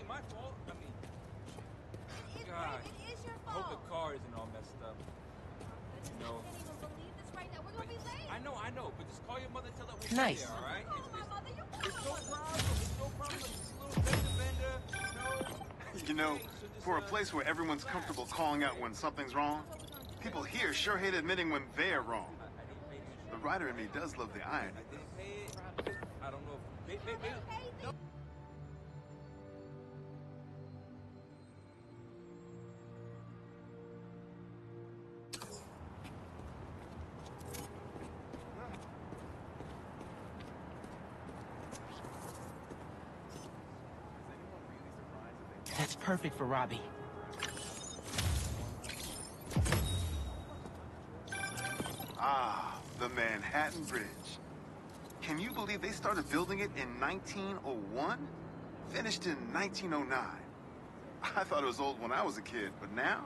my fault. I mean, God, it is your I fault. hope the car isn't all messed up. You know. I can't even believe this right now. We're gonna be late. I know, but just call your mother and tell her we'll Nice. be there, all right? Call my mother. You It's no problem. It's no problem. This little fender bender, You know, for a place where everyone's comfortable calling out when something's wrong, people here sure hate admitting when they're wrong. The writer in me does love the irony. I didn't pay it. I don't know if... Maybe... No. That's perfect for Robbie. Ah, the Manhattan Bridge. Can you believe they started building it in 1901? Finished in 1909. I thought it was old when I was a kid, but now,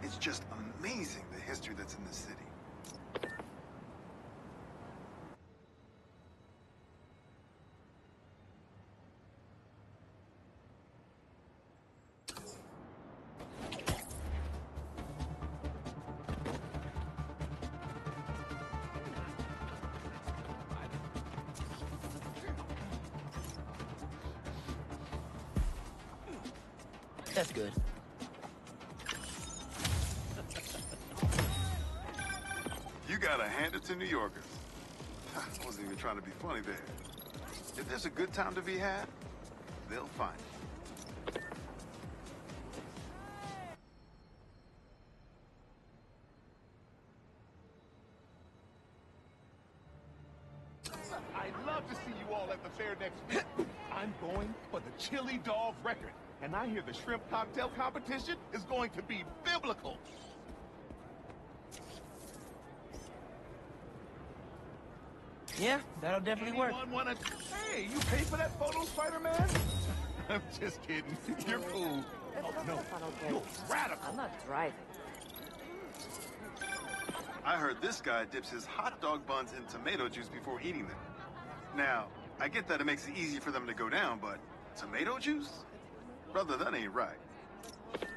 it's just amazing the history that's in the city. That's good. You gotta hand it to New Yorkers. I wasn't even trying to be funny there. If there's a good time to be had, they'll find it. I'd love to see you all at the fair next week. I'm going for the chili dog record. And I hear the shrimp cocktail competition is going to be biblical. Yeah, that'll definitely work. Anyone wanna... Hey, you paid for that photo, Spider-Man? I'm just kidding. You're cool. Oh, no, you're radical. I'm not driving. I heard this guy dips his hot dog buns in tomato juice before eating them. Now, I get that it makes it easy for them to go down, but tomato juice? Brother, that ain't right.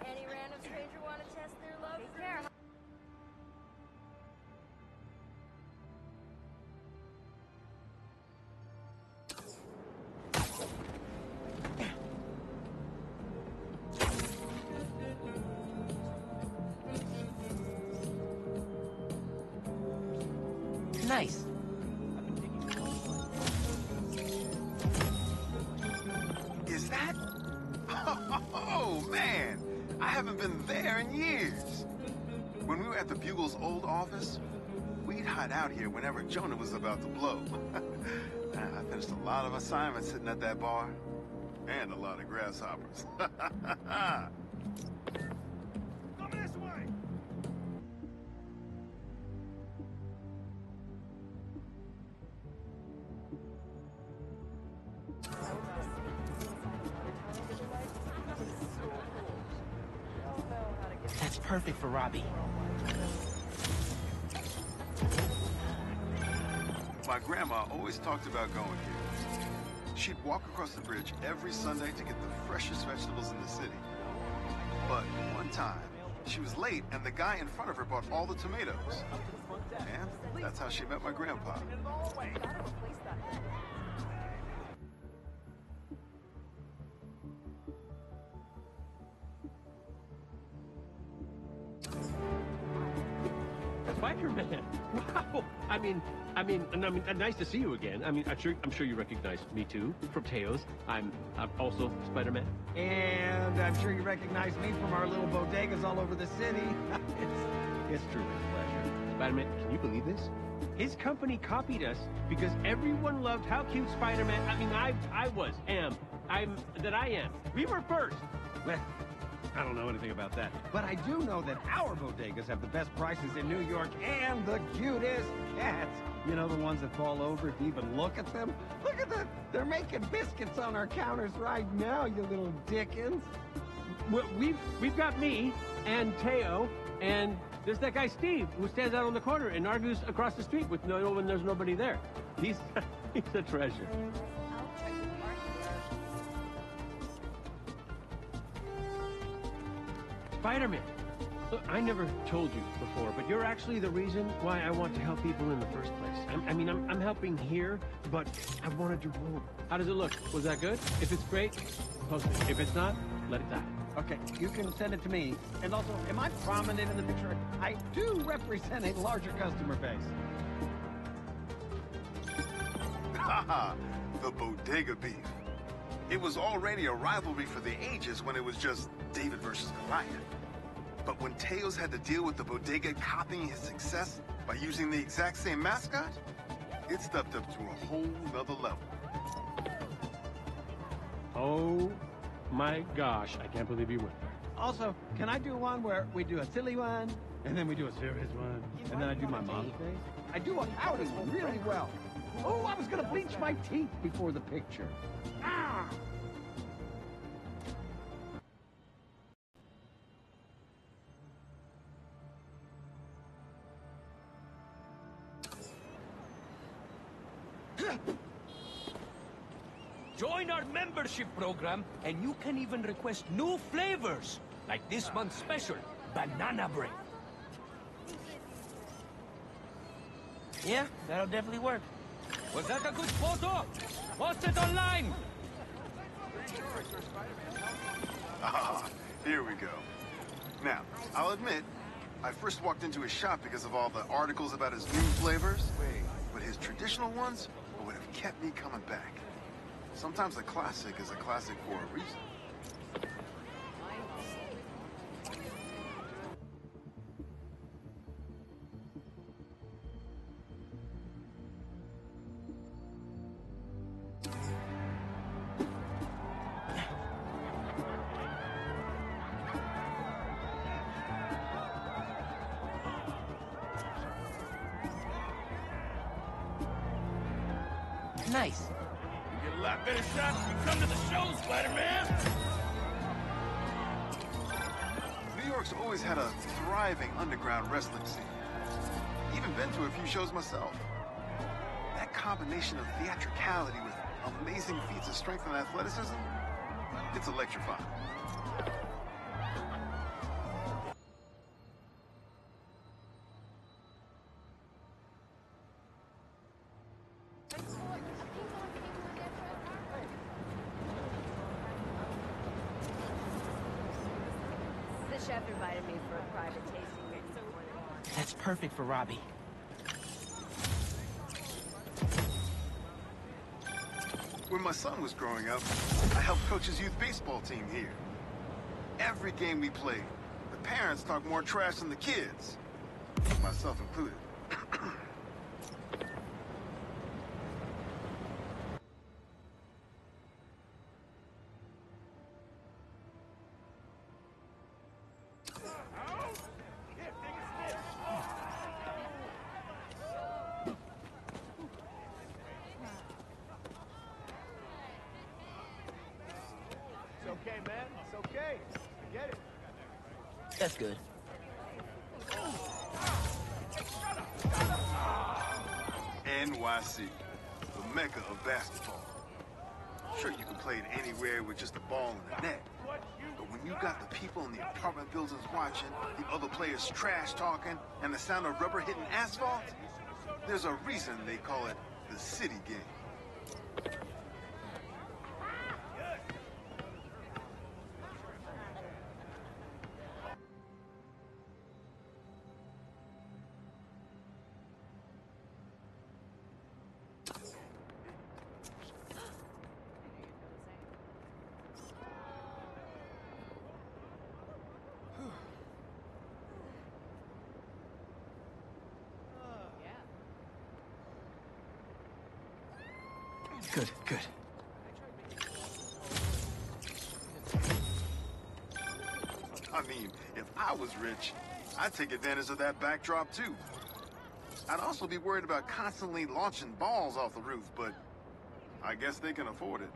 Any random stranger want to test their love affair? Nice. Is that? Oh, man. I haven't been there in years. When we were at the Bugle's old office, we'd hide out here whenever Jonah was about to blow. I finished a lot of assignments sitting at that bar. And a lot of grasshoppers. Come this way. That's perfect for Robbie. My grandma always talked about going here. She'd walk across the bridge every Sunday to get the freshest vegetables in the city. But one time, she was late and the guy in front of her bought all the tomatoes. And that's how she met my grandpa. Spider-Man! Wow! I mean, nice to see you again. I'm sure you recognize me too from Teo's. I'm also Spider-Man. And I'm sure you recognize me from our little bodegas all over the city. it's truly a pleasure. Spider-Man, can you believe this? His company copied us because everyone loved how cute Spider-Man. I am. We were first. Well, I don't know anything about that. But I do know that our bodegas have the best prices in New York and the cutest cats. You know, the ones that fall over if you even look at them? Look at that. They're making biscuits on our counters right now, you little dickens. Well, we've got me and Teo, and there's that guy Steve who stands out on the corner and argues across the street with when there's nobody there. He's a treasure. Spider-Man. Look, I never told you before, but you're actually the reason why I want to help people in the first place. I'm helping here, but I want to do more. How does it look? Was that good? If it's great, post it. If it's not, let it die. Okay, you can send it to me. And also, am I prominent in the picture? I do represent a larger customer base. Haha, the bodega beef. It was already a rivalry for the ages when it was just David versus Goliath. But when Teos had to deal with the bodega copying his success by using the exact same mascot, it stepped up to a whole nother level. Oh my gosh, I can't believe you went there. Also, can I do one where we do a silly one, and then we do a serious one, and then I do my mom's face? I do a howdy one really well. Oh, I was gonna bleach my teeth before the picture. Ah! Join our membership program, and you can even request new flavors, like this month's special, banana bread. Yeah, that'll definitely work. Was that a good photo? Post it online! Ah, here we go. Now, I'll admit, I first walked into his shop because of all the articles about his new flavors, but his traditional ones would have kept me coming back. Sometimes a classic is a classic for a reason. Nice. You get a lot better shots when you come to the show, Spider-Man! New York's always had a thriving underground wrestling scene. Even been to a few shows myself. That combination of theatricality with amazing feats of strength and athleticism, it's electrifying. The chef invited me for a private tasting menu. That's perfect for Robbie. When my son was growing up, I helped coach his youth baseball team here. Every game we played, the parents talk more trash than the kids, myself included. It's okay, man. It's okay. I get it. That's good. NYC, the mecca of basketball. Sure, you can play it anywhere with just a ball and a net. But when you got the people in the apartment buildings watching, the other players trash talking, and the sound of rubber hitting asphalt, there's a reason they call it the city game. Good, good. I mean, if I was rich, I'd take advantage of that backdrop too. I'd also be worried about constantly launching balls off the roof, but I guess they can afford it.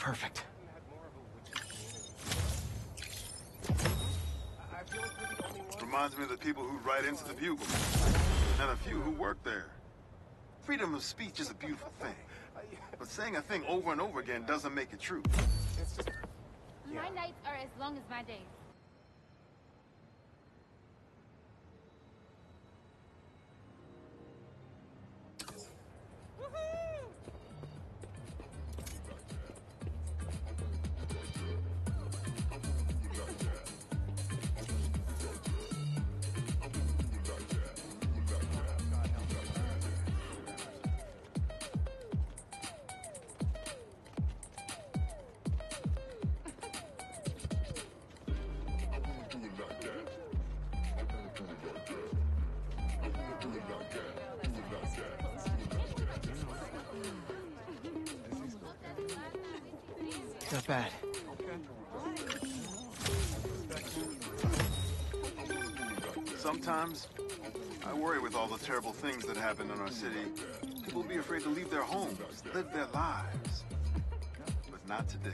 Perfect. Reminds me of the people who write into the Bugle, and a few who work there. Freedom of speech is a beautiful thing, but saying a thing over and over again doesn't make it true. My nights are as long as my days. Not bad. Sometimes, I worry with all the terrible things that happen in our city. People will be afraid to leave their homes, live their lives. But not today.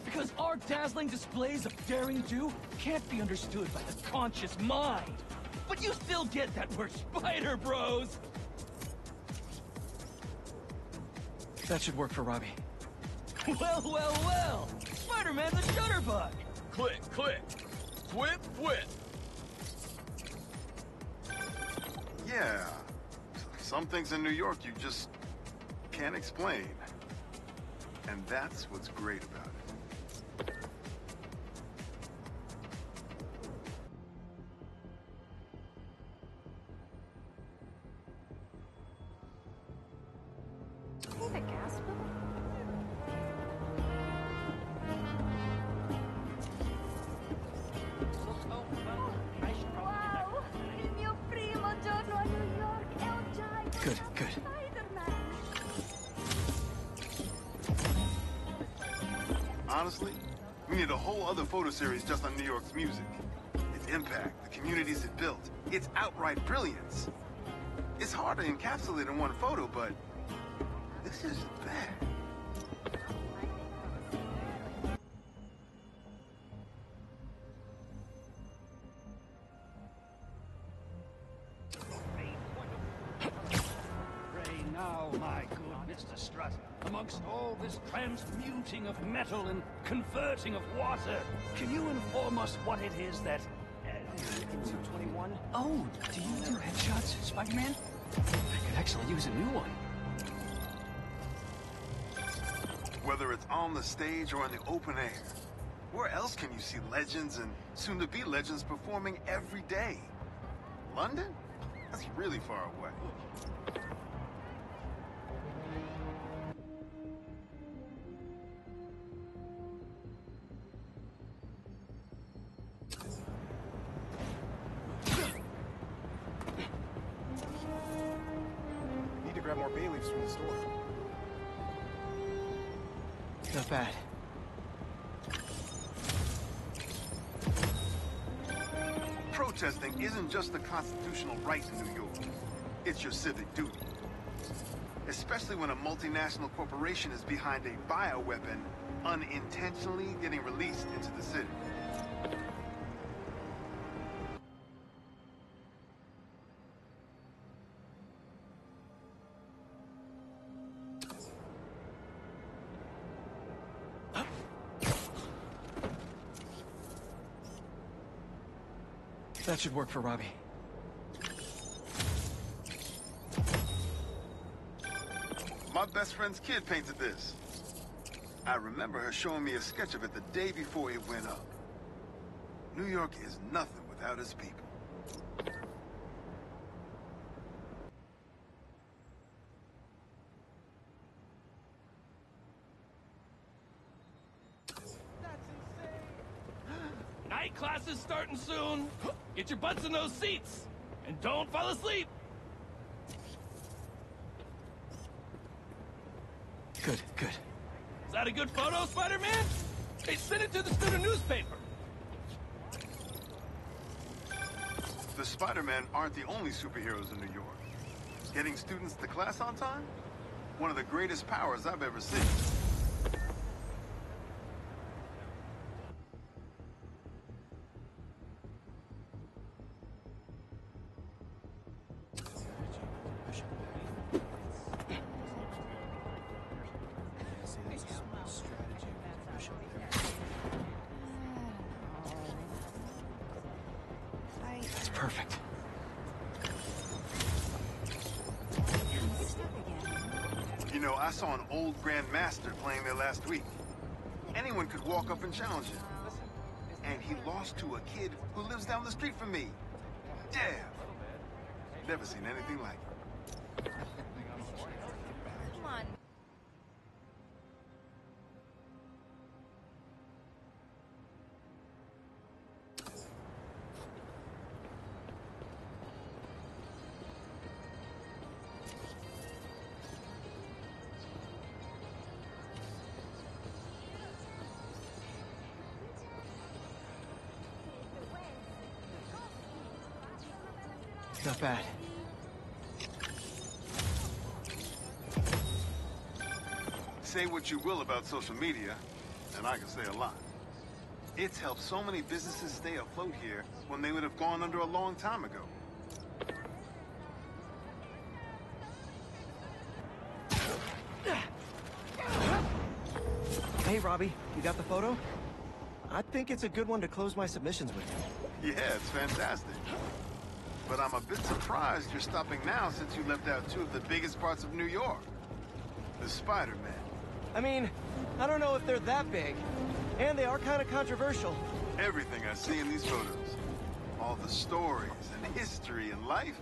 Because our dazzling displays of daring do can't be understood by the conscious mind. But you still get that we're Spider Bros! That should work for Robbie. Well, well, well! Spider-Man's a shutterbug! Click, click. Whip, whip. Yeah. Some things in New York you just can't explain. And that's what's great about it. The gas bill? Wow! Il mio primo giorno a New York è un giant. Good, good. Spider-Man. Honestly, we need a whole other photo series just on New York's music. Its impact, the communities it built, its outright brilliance. It's hard to encapsulate in one photo, but this is bad. Pray now, my good Mr. Strut, amongst all this transmuting of metal and converting of water, can you inform us what it is that... 221? Oh, do you do headshots, Spider-Man? I could actually use a new one. Whether it's on the stage or in the open air, where else can you see legends and soon-to-be legends performing every day? London? That's really far away. Need to grab more bay leaves from the store. Not bad. Protesting isn't just a constitutional right in New York. It's your civic duty. Especially when a multinational corporation is behind a bioweapon unintentionally getting released into the city. That should work for Robbie. My best friend's kid painted this. I remember her showing me a sketch of it the day before it went up. New York is nothing without its people. Night class is starting soon. Get your butts in those seats. And don't fall asleep. Good, good. Got a good photo, Spider-Man? Hey, send it to the student newspaper. The Spider-Men aren't the only superheroes in New York. Getting students to class on time? One of the greatest powers I've ever seen. That's perfect. You know, I saw an old Grand Master playing there last week. Anyone could walk up and challenge him. And he lost to a kid who lives down the street from me. Damn. Never seen anything like it. Come on. Not bad. Say what you will about social media, and I can say a lot. It's helped so many businesses stay afloat here when they would have gone under a long time ago. Hey, Robbie, you got the photo? I think it's a good one to close my submissions with. Yeah, it's fantastic. But I'm a bit surprised you're stopping now since you left out two of the biggest parts of New York. The Spider-Man. I mean, I don't know if they're that big. And they are kind of controversial. Everything I see in these photos. All the stories and history and life.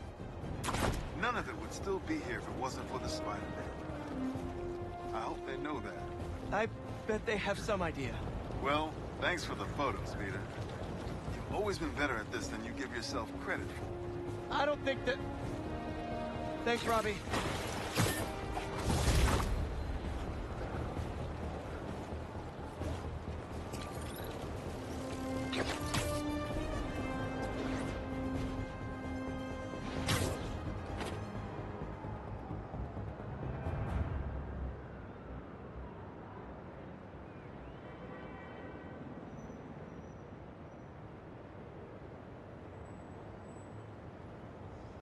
None of it would still be here if it wasn't for the Spider-Man. I hope they know that. I bet they have some idea. Well, thanks for the photos, Peter. You've always been better at this than you give yourself credit for. I don't think that... Thanks, Robbie.